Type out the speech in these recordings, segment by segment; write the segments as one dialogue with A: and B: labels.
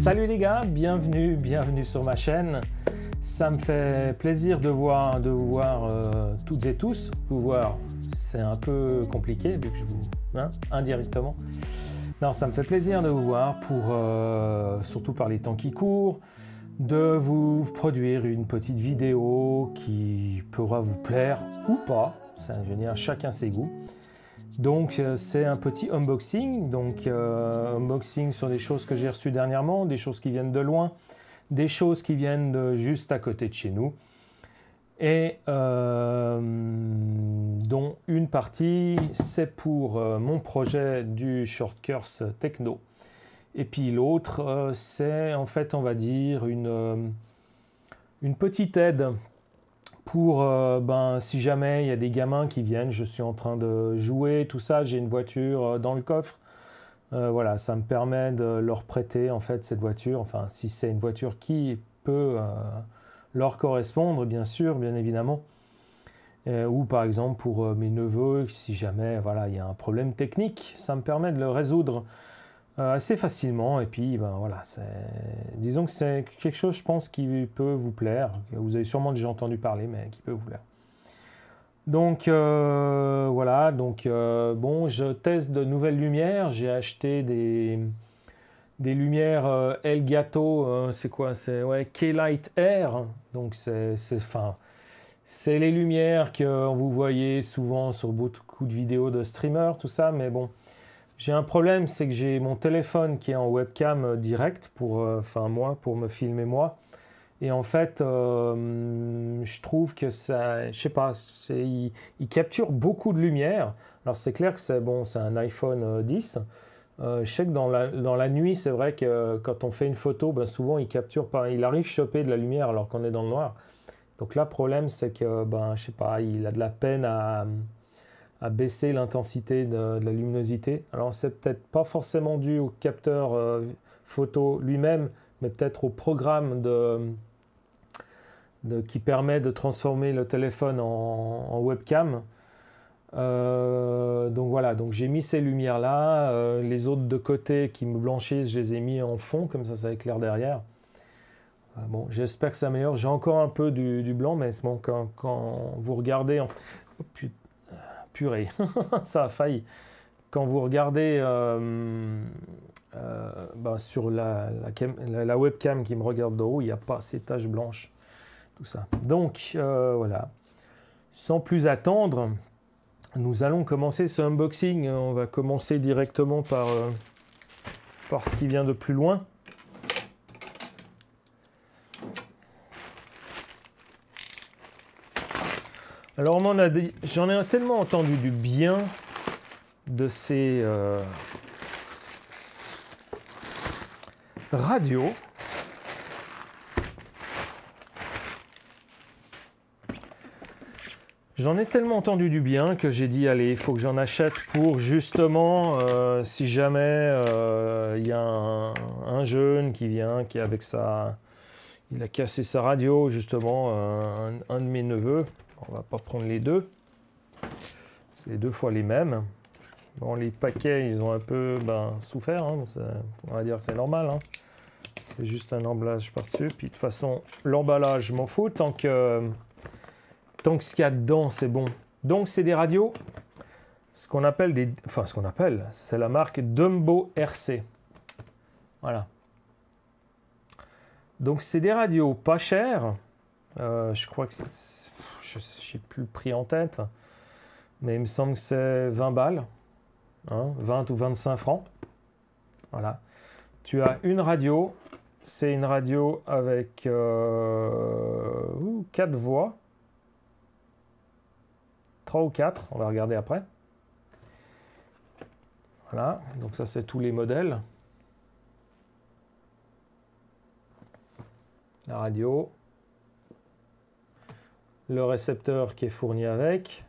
A: Salut les gars, bienvenue sur ma chaîne. Ça me fait plaisir de vous voir toutes et tous. Vous voir, c'est un peu compliqué vu que je vous... indirectement. Non, ça me fait plaisir de vous voir pour, surtout par les temps qui courent, de vous produire une petite vidéo qui pourra vous plaire ou pas. Ça, je veux dire, chacun ses goûts. Donc c'est un petit unboxing, unboxing sur des choses que j'ai reçues dernièrement, des choses qui viennent de loin, des choses qui viennent de juste à côté de chez nous, et dont une partie c'est pour mon projet du short course techno, et puis l'autre c'est en fait on va dire une petite aide pour, si jamais il y a des gamins qui viennent, je suis en train de jouer, tout ça, j'ai une voiture dans le coffre. Voilà, ça me permet de leur prêter en fait cette voiture, enfin si c'est une voiture qui peut leur correspondre, bien sûr, bien évidemment. Ou par exemple pour mes neveux, si jamais voilà, il y a un problème technique, ça me permet de le résoudre assez facilement. Et puis voilà, disons que c'est quelque chose je pense qui peut vous plaire, que vous avez sûrement déjà entendu parler, mais qui peut vous plaire. Donc voilà, bon, je teste de nouvelles lumières. J'ai acheté des lumières Elgato, c'est quoi? C'est ouais, K-Lite Air. Donc c'est les lumières que vous voyez souvent sur beaucoup de vidéos de streamers, tout ça, mais bon. J'ai un problème, c'est que j'ai mon téléphone qui est en webcam direct pour me filmer moi. Et en fait, je trouve que ça, je sais pas, il capture beaucoup de lumière. Alors c'est clair que c'est bon, c'est un iPhone 10. Je sais que dans la nuit, c'est vrai que quand on fait une photo, souvent il capture pas, il arrive à choper de la lumière alors qu'on est dans le noir. Donc là, le problème, c'est que je sais pas, il a de la peine à baisser l'intensité de la luminosité. Alors c'est peut-être pas forcément dû au capteur photo lui-même, mais peut-être au programme qui permet de transformer le téléphone en webcam. Donc voilà, donc j'ai mis ces lumières là, les autres de côté qui me blanchissent, je les ai mis en fond, comme ça éclaire derrière. Bon, j'espère que ça améliore. J'ai encore un peu du blanc, mais bon, quand vous regardez... Oh, putain. Purée, ça a failli. Quand vous regardez sur la webcam qui me regarde de haut, il n'y a pas ces taches blanches, tout ça. Donc voilà, sans plus attendre, nous allons commencer ce unboxing. On va commencer directement par ce qui vient de plus loin. Alors j'en ai tellement entendu du bien de ces radios. J'en ai tellement entendu du bien que j'ai dit allez, il faut que j'en achète pour justement si jamais il y a un jeune qui vient, qui avec il a cassé sa radio justement, un de mes neveux. On va pas prendre les deux. C'est deux fois les mêmes. Bon, les paquets, ils ont un peu souffert. Hein, on va dire c'est normal. Hein. C'est juste un emballage par-dessus. Puis de toute façon, l'emballage, je m'en fous. Tant que ce qu'il y a dedans, c'est bon. Donc, c'est des radios. Ce qu'on appelle c'est la marque Dumbo RC. Voilà. Donc, c'est des radios pas chères. Je crois que je n'ai plus le prix en tête, mais il me semble que c'est 20 balles, hein, 20 ou 25 francs. Voilà. Tu as une radio, c'est une radio avec 4 voix, 3 ou 4, on va regarder après. Voilà, donc ça c'est tous les modèles. La radio. Le récepteur qui est fourni avec.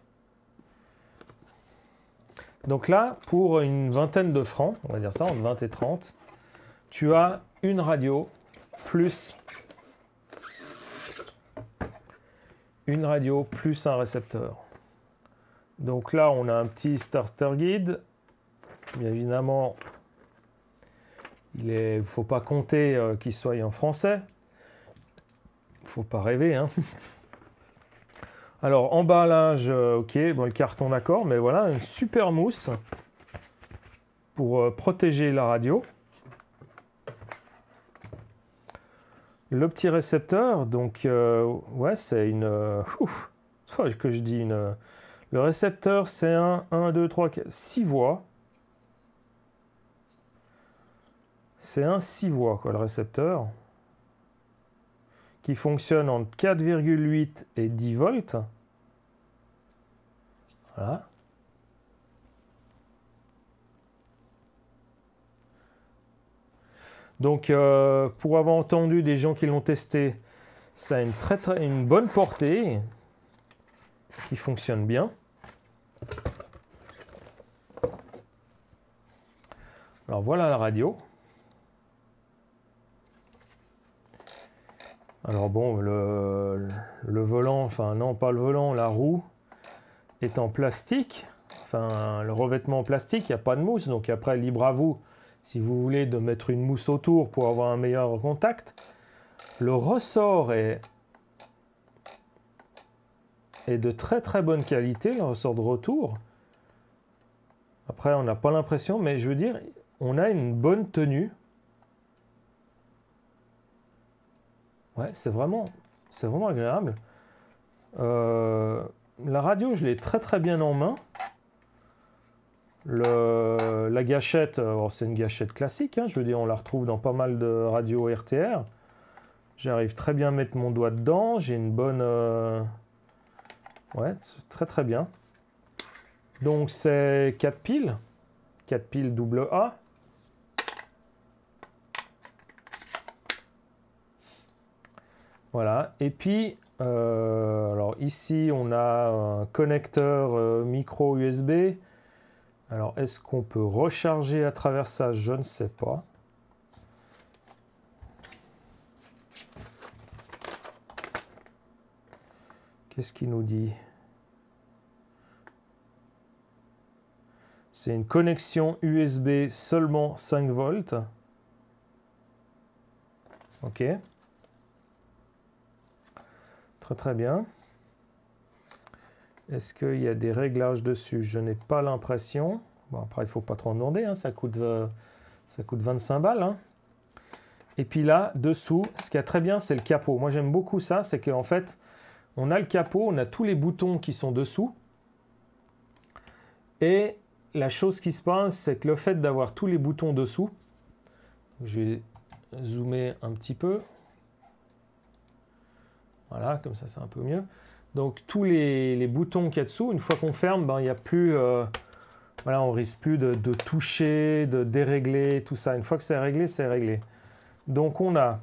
A: Donc là, pour une vingtaine de francs, on va dire ça, entre 20 et 30, tu as une radio plus un récepteur. Donc là, on a un petit starter guide. Bien évidemment, Il ne faut pas compter qu'il soit en français. Il ne faut pas rêver, hein. Alors, emballage, ok, bon, le carton d'accord, mais voilà, une super mousse pour protéger la radio. Le petit récepteur, donc, ouais, c'est une... ouf, que je dis une... le récepteur, c'est un 1, 2, 3, 4, 6 voix. C'est un 6 voix, quoi, le récepteur, qui fonctionne entre 4,8 et 10 volts. Voilà. Donc, pour avoir entendu des gens qui l'ont testé, ça a une bonne portée, qui fonctionne bien. Alors, voilà la radio. Alors bon, le volant, enfin non, pas le volant, la roue est en plastique, enfin le revêtement en plastique, il n'y a pas de mousse, donc après libre à vous, si vous voulez de mettre une mousse autour pour avoir un meilleur contact. Le ressort est de très très bonne qualité, le ressort de retour. Après on n'a pas l'impression, mais je veux dire, on a une bonne tenue. Ouais, c'est vraiment agréable. La radio, je l'ai très très bien en main. La gâchette, c'est une gâchette classique, hein, je veux dire, on la retrouve dans pas mal de radios RTR. J'arrive très bien à mettre mon doigt dedans, j'ai une bonne... ouais, c'est très très bien. Donc c'est 4 piles AA. Voilà, et puis, alors ici, on a un connecteur micro USB. Alors, est-ce qu'on peut recharger à travers ça? Je ne sais pas. Qu'est-ce qu'il nous dit? C'est une connexion USB seulement 5 volts. Ok. Très très bien. Est-ce qu'il y a des réglages dessus? Je n'ai pas l'impression. Bon, après, il ne faut pas trop en demander, hein, ça coûte 25 balles. Hein. Et puis là, dessous, ce qui est très bien, c'est le capot. Moi, j'aime beaucoup ça, c'est qu'en fait, on a le capot, on a tous les boutons qui sont dessous. Et la chose qui se passe, c'est que le fait d'avoir tous les boutons dessous, je vais zoomer un petit peu. Voilà, comme ça c'est un peu mieux. Donc tous les boutons qu'il y a dessous, une fois qu'on ferme, ben, il n'y a plus, voilà, on risque plus de toucher, de dérégler, tout ça. Une fois que c'est réglé, c'est réglé. Donc on a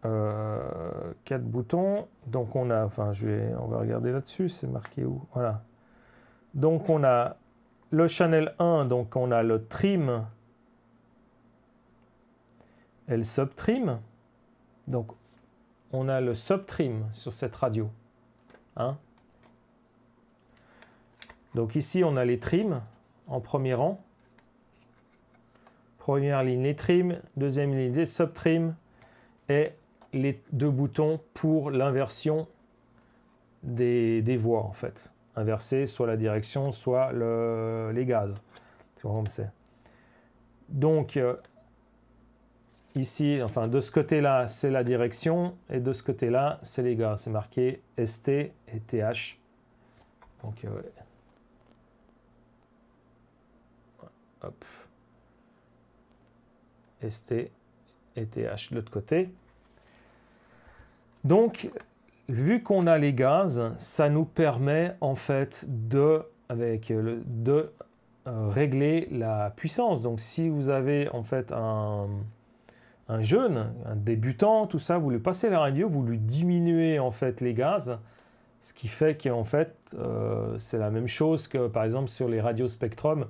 A: 4 boutons. Donc on a, enfin on va regarder là-dessus, c'est marqué où? Voilà. Donc on a le channel 1, donc on a le trim et le subtrim. Donc, on a le subtrim sur cette radio. Hein? Donc ici, on a les trims en premier rang. Première ligne, les trims. Deuxième ligne, les subtrims. Et les 2 boutons pour l'inversion des voix, en fait. Inverser soit la direction, soit les gaz. C'est comme c'est. Donc, ici, enfin de ce côté-là, c'est la direction, et de ce côté-là, c'est les gaz. C'est marqué ST et TH. Donc, hop. ST et TH de l'autre côté. Donc, vu qu'on a les gaz, ça nous permet en fait de régler la puissance. Donc, si vous avez en fait un jeune, un débutant, tout ça, vous lui passez la radio, vous lui diminuez en fait les gaz, ce qui fait qu'en fait, c'est la même chose que par exemple sur les radios Spectrum,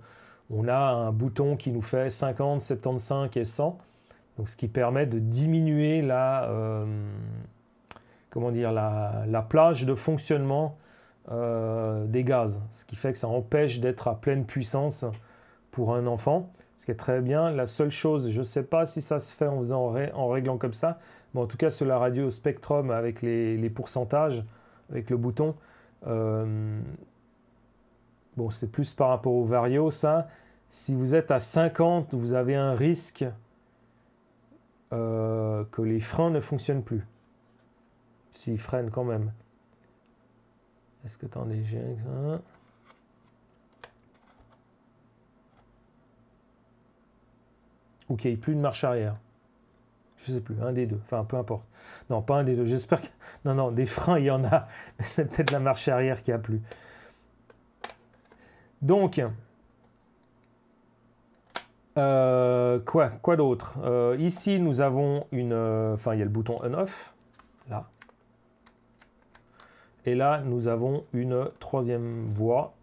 A: on a un bouton qui nous fait 50, 75 et 100, donc ce qui permet de diminuer comment dire, la plage de fonctionnement des gaz, ce qui fait que ça empêche d'être à pleine puissance pour un enfant. ce qui est très bien. La seule chose, je ne sais pas si ça se fait en réglant comme ça, mais en tout cas sur la radio Spectrum avec les pourcentages, avec le bouton, bon, c'est plus par rapport au Vario, ça. Si vous êtes à 50, vous avez un risque que les freins ne fonctionnent plus. S'ils freinent quand même. Est-ce que attendez, j'ai un... Ou qu'il n'y ait plus de marche arrière. Je ne sais plus, un des deux. Enfin, peu importe. Non, pas un des deux. J'espère que... Non, non, des freins, il y en a. Mais c'est peut-être la marche arrière qui a plus. Donc, quoi d'autre? Ici, nous avons une... Enfin, il y a le bouton on-off. Là. Et là, nous avons une troisième voie.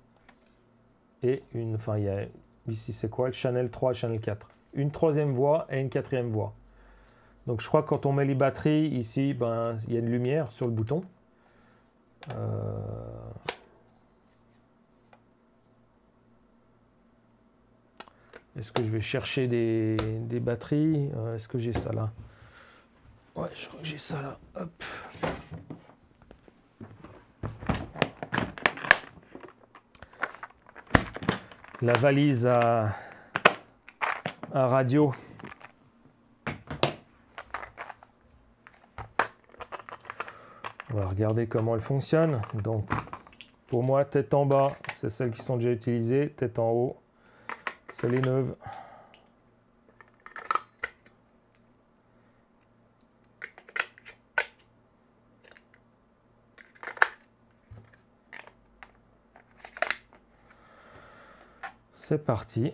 A: Et une... Enfin, il y a... Ici, c'est quoi? Le channel 3, channel 4. Une troisième voie et une quatrième voie. Donc je crois que quand on met les batteries, ici, ben, il y a une lumière sur le bouton. Est-ce que je vais chercher des batteries? Est-ce que j'ai ça là? Ouais, je crois que j'ai ça là. Hop. La valise à radio. On va regarder comment elle fonctionne. Donc, pour moi, tête en bas, c'est celles qui sont déjà utilisées. Tête en haut, c'est les neuves. C'est parti.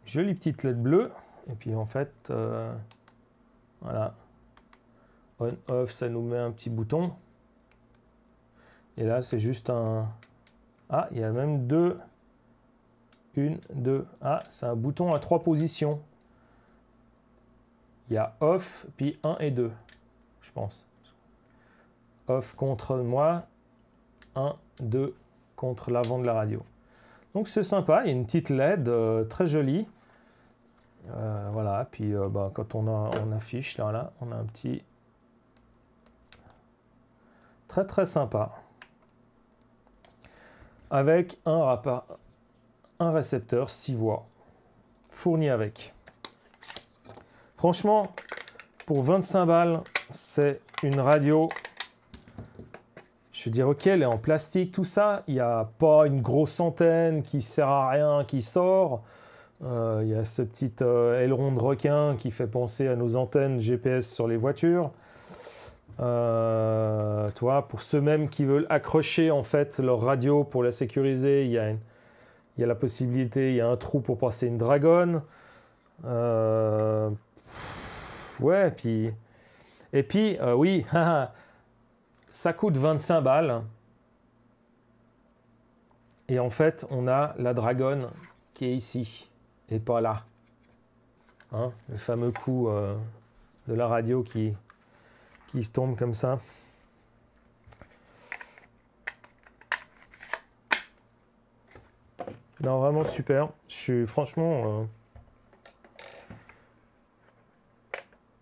A: Jolie petite LED bleue. Et puis en fait, voilà. On-off, ça nous met un petit bouton. Et là, c'est juste un... Ah, il y a même deux. Une, deux. Ah, c'est un bouton à 3 positions. Il y a off, puis 1 et 2, je pense. Off contre moi, 1, 2 contre l'avant de la radio. Donc c'est sympa, il y a une petite LED très jolie. Voilà, puis bah, quand on affiche, là, on a un petit... Très très sympa. Avec un récepteur 6 voix fourni avec. Franchement, pour 25 balles, c'est une radio. Je veux dire, ok, elle est en plastique, tout ça. Il n'y a pas une grosse antenne qui sert à rien, qui sort. Il y a ce petit aileron de requin qui fait penser à nos antennes GPS sur les voitures. Tu vois, pour ceux même qui veulent accrocher en fait leur radio pour la sécuriser, il y a la possibilité, il y a un trou pour passer une dragonne. Ouais, puis... Et puis, oui, ça coûte 25 balles. Et en fait, on a la dragonne qui est ici, et pas là. Hein, le fameux coup de la radio qui se tombe comme ça. Non, vraiment super. Je suis franchement...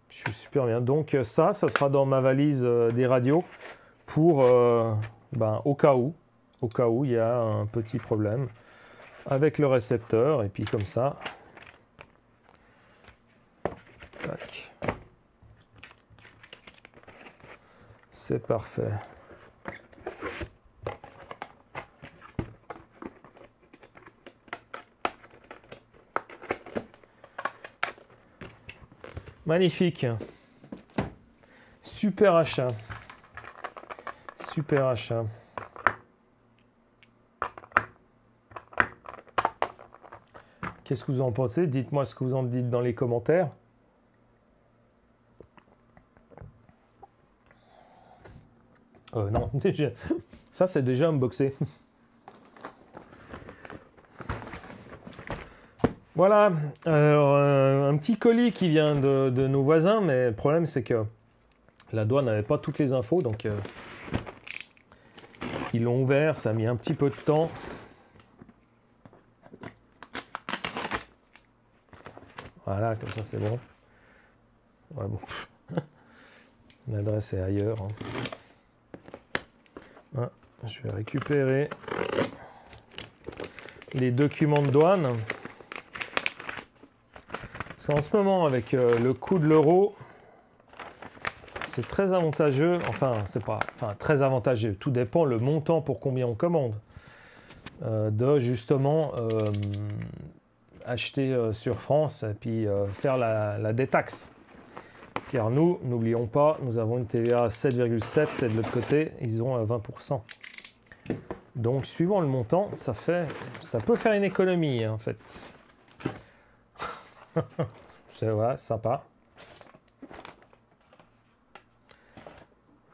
A: je suis super bien. Donc ça sera dans ma valise des radios pour, ben, au cas où il y a un petit problème avec le récepteur. Et puis comme ça... Tac. C'est parfait. Magnifique. Super achat. Super achat. Qu'est-ce que vous en pensez? Dites-moi ce que vous en dites dans les commentaires. Non, déjà, ça c'est déjà unboxé. Voilà, alors, un petit colis qui vient de nos voisins, mais le problème c'est que la douane n'avait pas toutes les infos, donc ils l'ont ouvert, ça a mis un petit peu de temps. Voilà, comme ça c'est bon. Ouais, bon. L'adresse est ailleurs. Hein. Ah, je vais récupérer les documents de douane. Parce qu'en ce moment, avec le coût de l'euro, c'est très avantageux. Enfin, c'est pas très avantageux. Tout dépend le montant pour combien on commande. De justement acheter sur France et puis faire la détaxe. Car nous, n'oublions pas, nous avons une TVA à 7,7 et de l'autre côté, ils ont 20%. Donc, suivant le montant, ça peut faire une économie, hein, en fait. C'est vrai, sympa.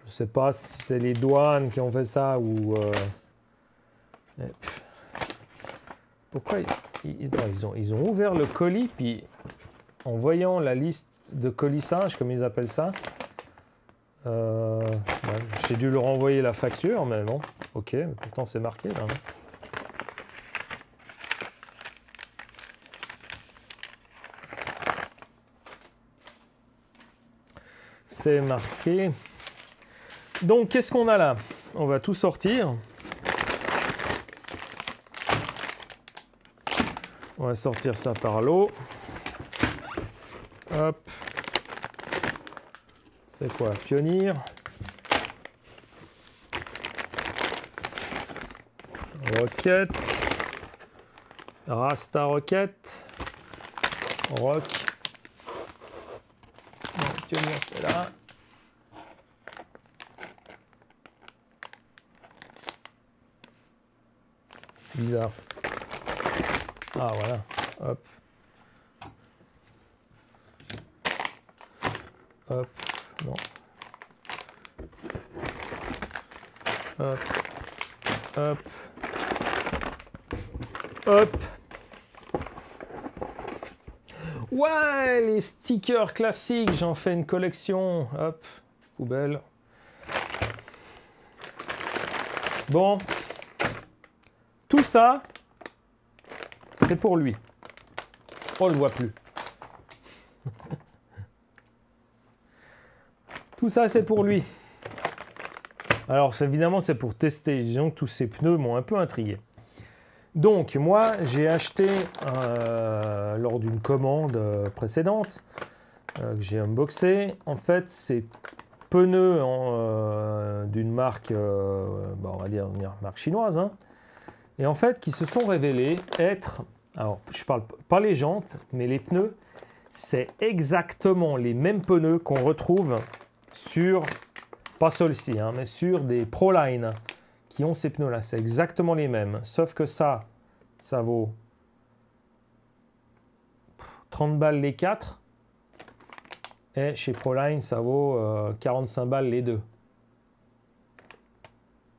A: Je sais pas si c'est les douanes qui ont fait ça ou... Pourquoi ils ont ouvert le colis, puis en voyant la liste de colissage, comme ils appellent ça, j'ai dû leur envoyer la facture, mais bon, ok, mais pourtant c'est marqué là. C'est marqué. Donc, qu'est-ce qu'on a là? On va tout sortir. On va sortir ça par l'eau. Hop. C'est quoi? Pionnier. Rocket. Rasta Rocket. Rock. Pionnier, c'est là. Bizarre. Ah voilà, hop. Hop, non. Hop. Hop. Hop. Ouais, les stickers classiques, j'en fais une collection. Hop, poubelle. Bon. Tout ça, c'est pour lui. On ne le voit plus. Tout ça, c'est pour lui. Alors, évidemment, c'est pour tester. Disons que tous ces pneus m'ont un peu intrigué. Donc, moi, j'ai acheté, lors d'une commande précédente, que j'ai unboxé, en fait, ces pneus d'une marque, on va dire une marque chinoise, hein, et en fait, qui se sont révélés être... Alors, je parle pas les jantes, mais les pneus, c'est exactement les mêmes pneus qu'on retrouve sur, pas ceux-ci, hein, mais sur des Proline qui ont ces pneus-là. C'est exactement les mêmes. Sauf que ça vaut 30 balles les 4. Et chez Proline, ça vaut 45 balles les 2.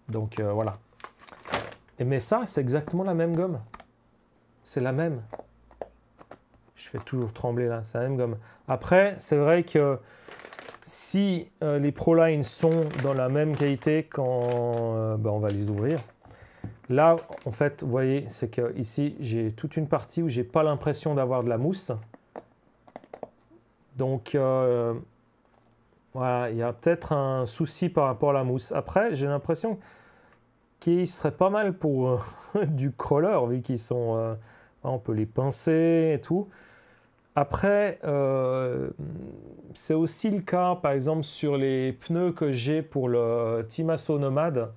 A: Donc, voilà. Mais ça, c'est exactement la même gomme. C'est la même. Je fais toujours trembler là, c'est la même gomme. Après, c'est vrai que si les Proline sont dans la même qualité quand on va les ouvrir, là, en fait, vous voyez, c'est que ici, j'ai toute une partie où j'ai pas l'impression d'avoir de la mousse. Donc, voilà, il y a peut-être un souci par rapport à la mousse. Après, j'ai l'impression qu'il serait pas mal pour du crawler, vu qu'ils sont... on peut les pincer et tout. Après, c'est aussi le cas, par exemple, sur les pneus que j'ai pour le Timasso Nomade.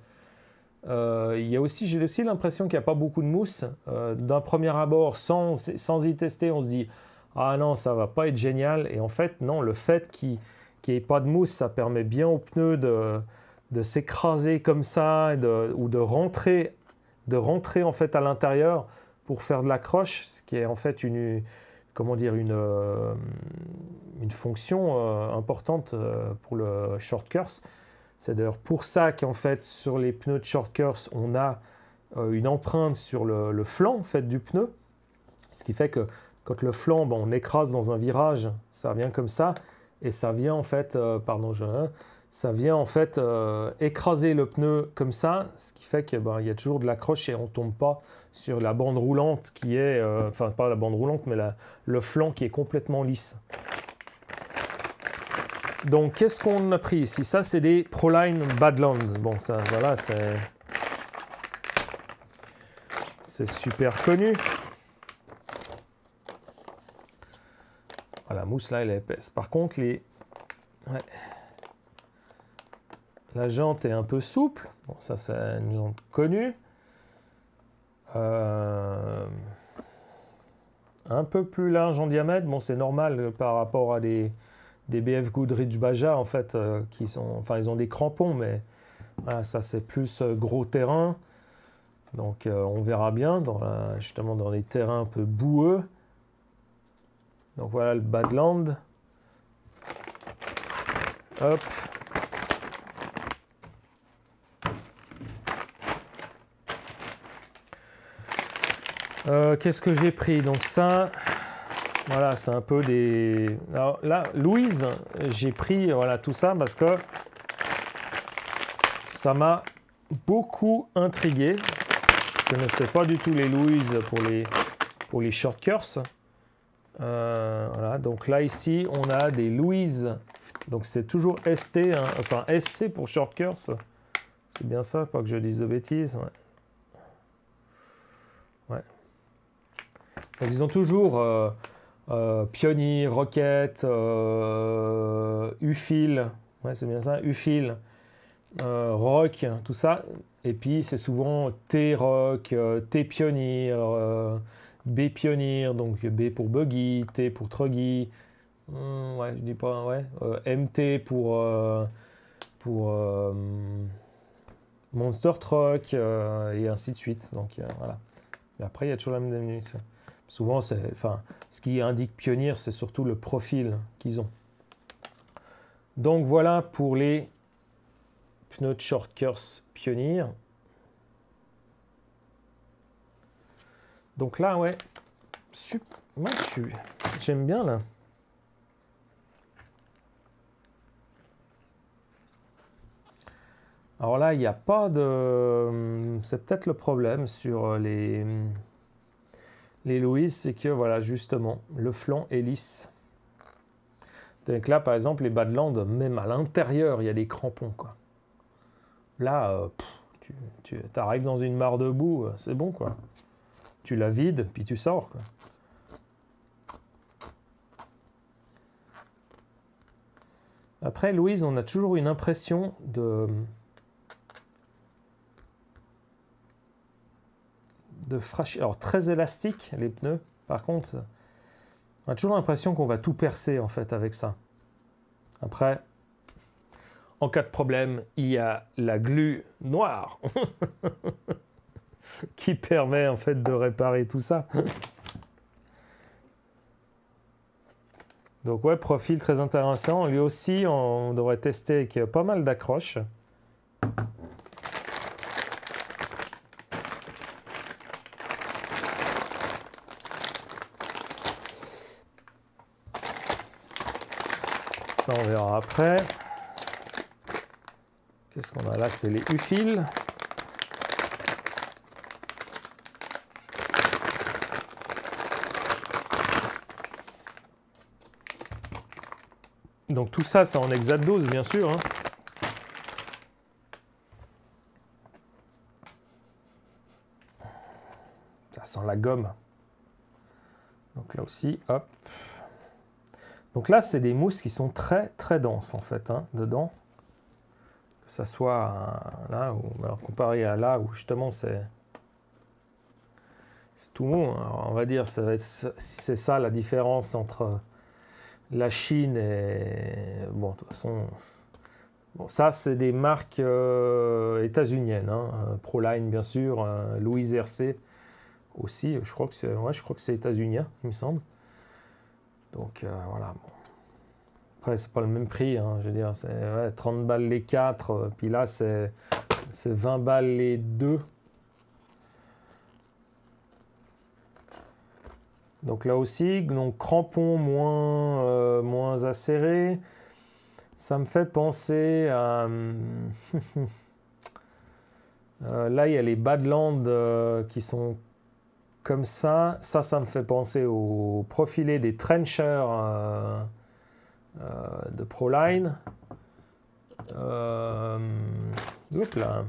A: J'ai aussi l'impression qu'il n'y a pas beaucoup de mousse. D'un premier abord, sans y tester, on se dit « Ah non, ça va pas être génial ». Et en fait, non, le fait qu'il n'y ait pas de mousse, ça permet bien aux pneus de s'écraser comme ça ou de rentrer en fait à l'intérieur pour faire de l'accroche, ce qui est en fait une fonction importante pour le short course. C'est d'ailleurs pour ça qu'en fait sur les pneus de short course, on a une empreinte sur le flanc en fait, du pneu, ce qui fait que quand le flanc, on écrase dans un virage, ça vient comme ça, et ça vient en fait, ça vient en fait écraser le pneu comme ça, ce qui fait qu'il y a toujours de l'accroche et on ne tombe pas sur la bande roulante qui est, enfin pas la bande roulante, mais le flanc qui est complètement lisse. Donc qu'est-ce qu'on a pris ici? Ça c'est des Proline Badlands. Bon ça voilà, c'est super connu. La mousse là elle est épaisse. Par contre la jante est un peu souple. Bon ça c'est une jante connue. Un peu plus large en diamètre. Bon c'est normal par rapport à des BF Goodrich Baja en fait qui sont, enfin ils ont des crampons mais voilà, ça c'est plus gros terrain. Donc on verra bien justement dans les terrains un peu boueux. Donc voilà le Badland. Hop. Qu'est-ce que j'ai pris? Donc ça, voilà, c'est un peu des... Alors là, Louise, j'ai pris voilà, tout ça parce que ça m'a beaucoup intrigué. Je ne connaissais pas du tout les Louise pour les short curse. Voilà, donc là ici on a des Louise, donc c'est toujours ST, hein, enfin SC pour short curse, c'est bien ça, pas que je dise de bêtises. Ouais. Donc ils ont toujours Pioneer, Rocket, U-Fil, ouais c'est bien ça, U-Fil, Rock, tout ça, et puis c'est souvent T-Rock, T-Pioneer, B Pioneer, donc B pour Buggy, T pour Truggy, ouais, je dis pas, ouais, MT pour Monster Truck, et ainsi de suite. Donc voilà. Et après, il y a toujours la même définition. Souvent, enfin, ce qui indique Pioneer, c'est surtout le profil qu'ils ont. Donc voilà pour les pneus de short curse Pioneer. Donc là, ouais, moi j'aime bien là. Alors là, il n'y a pas de... C'est peut-être le problème sur les Louise, c'est que voilà, justement, le flanc est lisse. Donc là, par exemple, les Badlands, même à l'intérieur, il y a des crampons, quoi. Là, tu arrives dans une mare de boue, c'est bon, quoi. Tu la vides, puis tu sors, quoi. Après, Louise, on a toujours une impression de fraîcheur. Alors, très élastique, les pneus. Par contre, on a toujours l'impression qu'on va tout percer, en fait, avec ça. Après, en cas de problème, il y a la glu noire qui permet, en fait, de réparer tout ça. Donc, ouais, profil très intéressant. Lui aussi, on devrait tester avec pas mal d'accroches. Ça, on verra après. Qu'est-ce qu'on a là? C'est les U-Fil. Donc tout ça, c'est en hexadose, bien sûr. Hein. Ça sent la gomme. Donc là aussi, hop. Donc là, c'est des mousses qui sont très très denses en fait, hein, dedans. Que ça soit là, alors, comparé à là où justement c'est tout mou. Alors, on va dire, ça va être, si c'est ça la différence entre la Chine et... Bon, de toute façon... Bon, ça, c'est des marques états-uniennes. Hein. Proline, bien sûr. Louise RC aussi. Je crois que c'est états-unien, il me semble. Donc, voilà. Bon. Après, c'est pas le même prix. Hein. Je veux dire, c'est 30 balles les 4. Puis là, c'est 20 balles les 2. Donc là aussi, donc crampons moins acérés. Ça me fait penser à... là, il y a les Badlands qui sont comme ça. Ça me fait penser au profilé des Trencher de Proline. Hop là.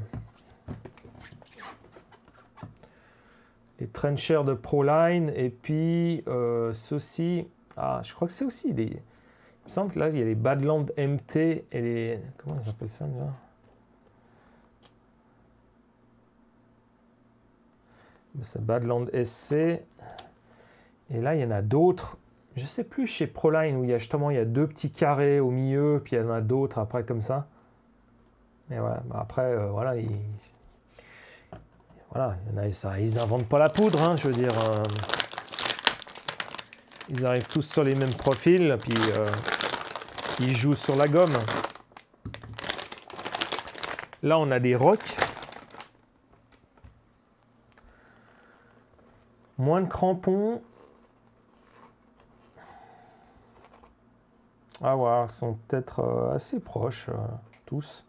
A: Les Trencher de Proline. Et puis, ceci... Ah, je crois que c'est aussi des... Il me semble que là, il y a les Badlands MT et les... Comment ils appellent ça déjà? C'est Badland SC. Et là, il y en a d'autres. Je ne sais plus chez Proline où il y a deux petits carrés au milieu, puis il y en a d'autres après comme ça. Mais ouais, bah après, voilà, voilà, il y en a, ça, ils n'inventent pas la poudre, hein, je veux dire. Ils arrivent tous sur les mêmes profils, puis ils jouent sur la gomme. Là, on a des rocs. Moins de crampons. À voir, ils sont peut-être assez proches, tous.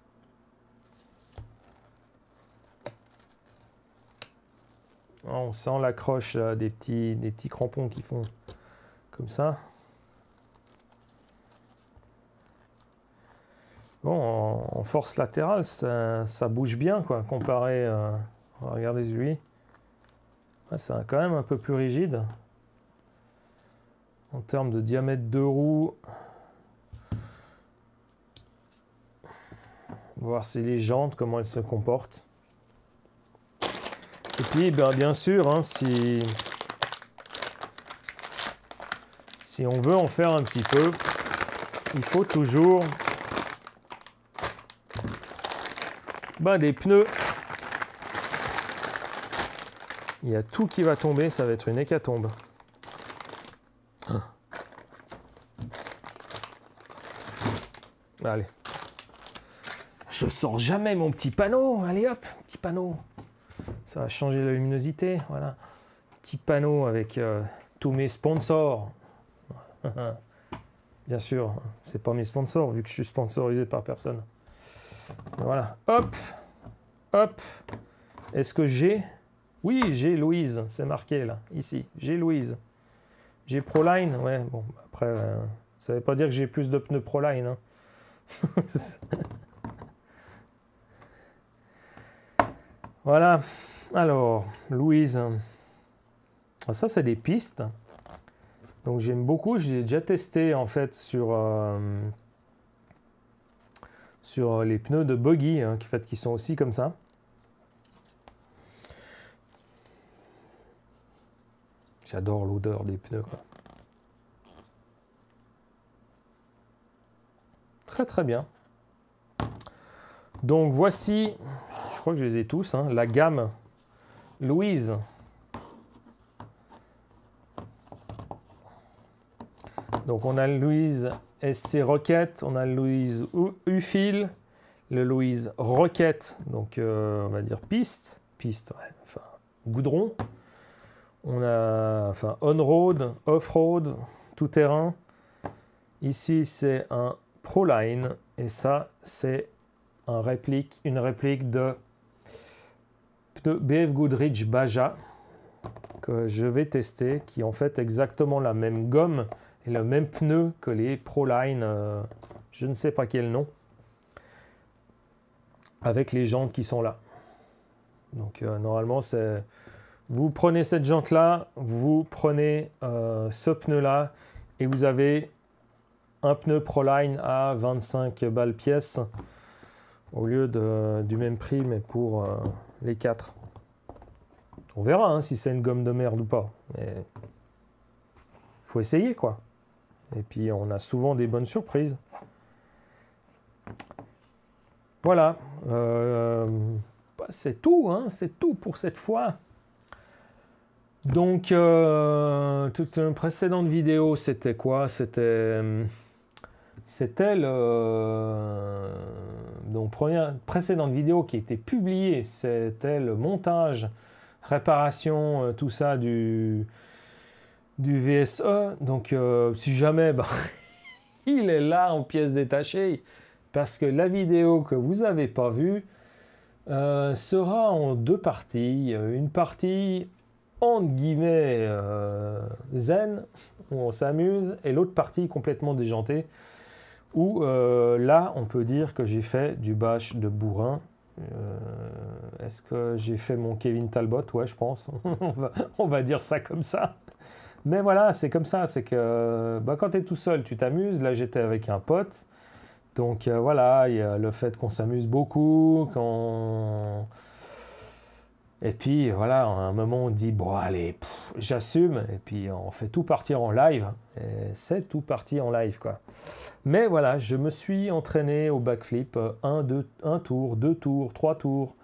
A: On sent l'accroche des petits crampons qui font comme ça. Bon, en force latérale, ça bouge bien, quoi, comparé... regardez lui. Ouais, c'est quand même un peu plus rigide. En termes de diamètre de roue... Voir si les jantes, comment elles se comportent. Et puis, bien sûr, hein, si on veut en faire un petit peu, il faut toujours des pneus. Il y a tout qui va tomber, ça va être une hécatombe. Allez. Je sors jamais mon petit panneau. Allez hop, petit panneau. Ça va changer la luminosité. Voilà. Petit panneau avec tous mes sponsors. Bien sûr, c'est pas mes sponsors vu que je suis sponsorisé par personne. Voilà. Hop. Hop. Est-ce que j'ai... Oui, j'ai Louise. C'est marqué là. Ici. J'ai Louise. J'ai Proline. Ouais, bon. Après, ça ne veut pas dire que j'ai plus de pneus Proline. Hein. Voilà, alors, Louise. Ça, c'est des pistes. Donc, j'aime beaucoup. J'ai déjà testé, en fait, sur les pneus de buggy, hein, qui sont aussi comme ça. J'adore l'odeur des pneus, quoi. Très, très bien. Donc, voici... Je crois que je les ai tous, hein, la gamme Louise. Donc on a le Louise SC Rocket, on a le Louise U-Fil, le Louise Rocket, donc on va dire piste, ouais, enfin goudron. On a enfin on-road, off-road, tout terrain. Ici c'est un Proline et ça c'est une réplique de BF Goodrich Baja que je vais tester, qui est en fait exactement la même gomme et le même pneu que les Proline, je ne sais pas quel nom, avec les jantes qui sont là. Donc normalement c'est, vous prenez cette jante là, vous prenez ce pneu là et vous avez un pneu Proline à 25 balles pièce au lieu du même prix mais pour les 4. On verra hein, si c'est une gomme de merde ou pas. Mais faut essayer quoi. Et puis on a souvent des bonnes surprises. Voilà. C'est tout, hein, c'est tout pour cette fois. Donc, toute une précédente vidéo, c'était quoi? C'était donc précédente vidéo qui était publiée, c'était le montage, réparation, tout ça du du VSE. Donc si jamais, bah, il est là en pièces détachées, parce que la vidéo que vous n'avez pas vue sera en deux parties. Une partie entre guillemets zen, où on s'amuse, et l'autre partie complètement déjantée, où là on peut dire que j'ai fait du bâche de bourrin. Est-ce que j'ai fait mon Kevin Talbot? Ouais, je pense. On va dire ça comme ça. Mais voilà, c'est comme ça. C'est que bah, quand tu es tout seul, tu t'amuses. Là, j'étais avec un pote. Donc voilà, il y a le fait qu'on s'amuse beaucoup. Et puis voilà, à un moment, on dit bon, allez, j'assume. Et puis on fait tout partir en live. Et c'est tout parti en live, quoi. Mais voilà, je me suis entraîné au backflip. Un tour, 2 tours, 3 tours.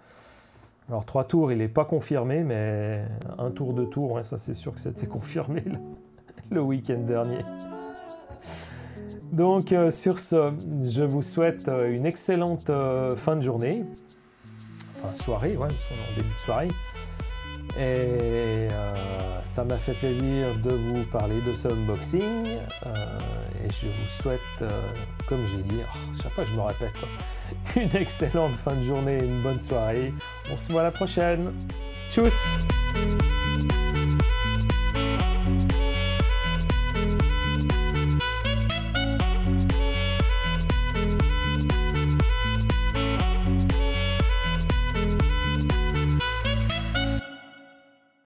A: Alors 3 tours, il n'est pas confirmé, mais un tour, 2 tours, ouais, ça c'est sûr que c'était confirmé le week-end dernier. Donc sur ce, je vous souhaite une excellente fin de journée. Enfin soirée, ouais, en début de soirée. Et ça m'a fait plaisir de vous parler de ce unboxing. Et je vous souhaite, comme j'ai dit, chaque fois je me répète, quoi, une excellente fin de journée, une bonne soirée. On se voit la prochaine. Tchuss!